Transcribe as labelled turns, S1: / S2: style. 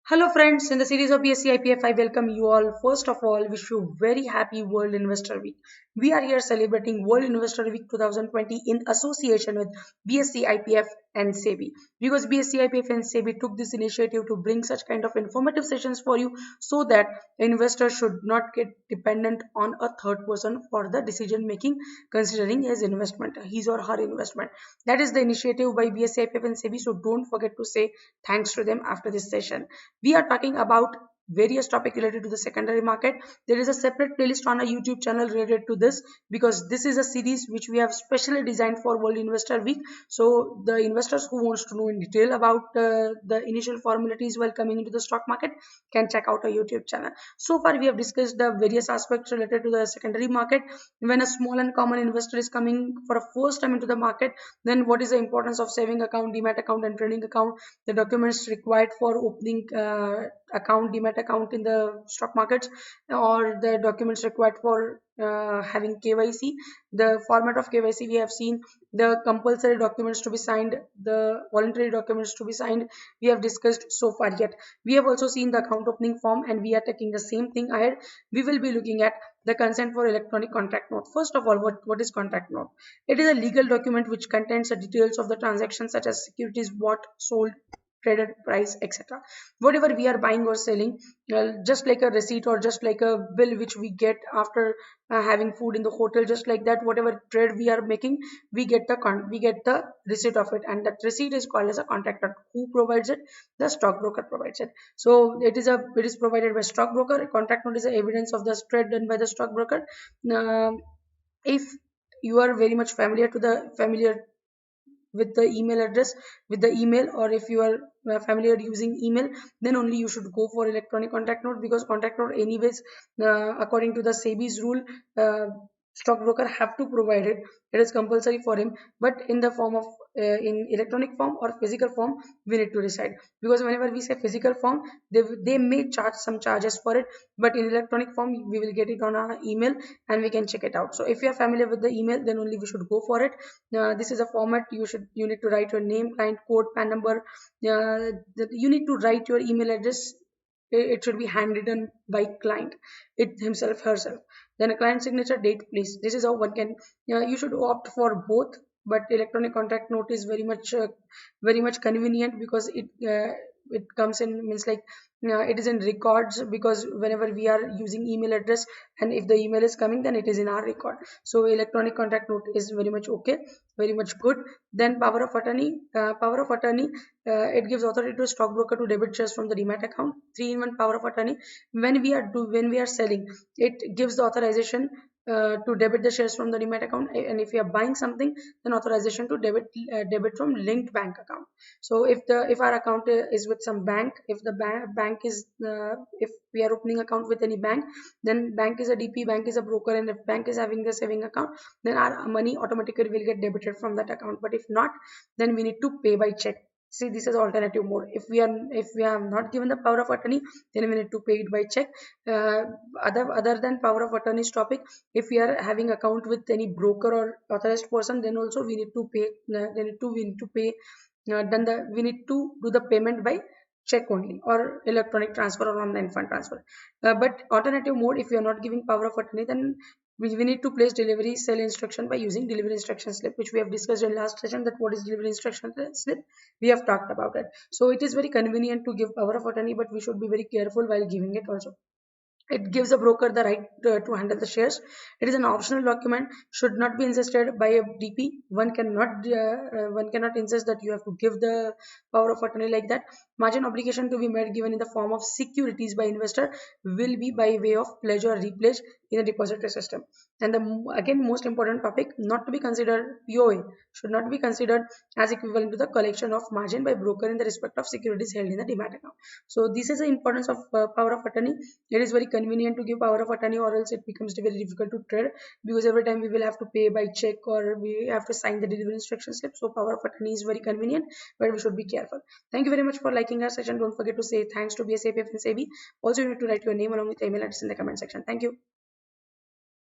S1: Hello friends, in the series of BSc IPF, I welcome you all. First of all, wish you very happy World Investor Week. We are here celebrating World Investor Week 2020 in association with BSc IPF and SEBI. Because BSc IPF and SEBI took this initiative to bring such kind of informative sessions for you so that investors should not get dependent on a third person for the decision making considering his or her investment. That is the initiative by BSc IPF and SEBI, so don't forget to say thanks to them after this session. We are talking about various topics related to the secondary market. There is a separate playlist on our YouTube channel related to this because this is a series which we have specially designed for World Investor Week. So the investors who wants to know in detail about the initial formalities while coming into the stock market can check out our YouTube channel. So far we have discussed the various aspects related to the secondary market. When a small and common investor is coming for a first time into the market, then what is the importance of saving account, demat account and trading account, the documents required for opening account, demat account in the stock markets, or the documents required for having KYC, the format of KYC we have seen, the compulsory documents to be signed, the voluntary documents to be signed, we have discussed so far. Yet we have also seen the account opening form, and we are taking the same thing ahead. We will be looking at the consent for electronic contract note. First of all, what is contract note? It is a legal document which contains the details of the transaction such as securities bought, sold, traded, price, etc. Whatever we are buying or selling, just like a receipt or just like a bill which we get after having food in the hotel, just like that, whatever trade we are making, we get the receipt of it, and that receipt is called as a contract note. Who provides it? The stockbroker provides it. So it is provided by stockbroker. A contract note is the evidence of the trade done by the stockbroker. If you are very much familiar with the email address, with the email, or if you are familiar using email, then only you should go for electronic contract note, because contract note anyways, according to the SEBI's rule, stockbroker have to provide it. It is compulsory for him, but in the form of in electronic form or physical form, we need to decide, because whenever we say physical form, they may charge some charges for it, but in electronic form we will get it on our email and we can check it out. So if you are familiar with the email, then only we should go for it. This is a format you need to write your name, client code, PAN number. You need to write your email address. It should be handwritten by client, it himself, herself. Then a client signature, date, place. This is how one can. You should opt for both, but electronic contract note is very much convenient because it comes in, means like it is in records, because whenever we are using email address and if the email is coming, then it is in our record. So electronic contract note is very much okay, very much good. Then power of attorney. Power of attorney, it gives authority to stockbroker to debit shares from the demat account. 3-in-1 power of attorney. When we are selling, it gives the authorization to debit the shares from the demat account, and if you are buying something, then authorization to debit from linked bank account. So if our account is with some bank, if the bank is if we are opening account with any bank, then bank is a DP, bank is a broker, and if bank is having the saving account, then our money automatically will get debited from that account. But if not, then we need to pay by check. See, this is alternative mode. If we are not given the power of attorney, then we need to pay it by check. uh, other than power of attorney's topic, if we are having account with any broker or authorized person, then also we need to pay we need to pay then the we need to do the payment by check only, or electronic transfer or online fund transfer. But alternative mode, if you are not giving power of attorney, then we need to place delivery sell instruction by using delivery instruction slip, which we have discussed in last session. That what is delivery instruction slip, we have talked about it. So it is very convenient to give power of attorney, but we should be very careful while giving it also. It gives a broker the right to handle the shares. It is an optional document, should not be insisted by a DP. One cannot insist that you have to give the power of attorney like that. Margin obligation to be made given in the form of securities by investor will be by way of pledge or repledge in a depository system. And the again most important topic, not to be considered POA, should not be considered as equivalent to the collection of margin by broker in the respect of securities held in the demat account. So this is the importance of power of attorney. It is very convenient to give power of attorney, or else it becomes very difficult to trade, because every time we will have to pay by check or we have to sign the delivery instruction slip. So power of attorney is very convenient, but we should be careful. Thank you very much for liking our session. Don't forget to say thanks to BSAPF and SEBI. Also, you need to write your name along with the email address in the comment section. Thank you.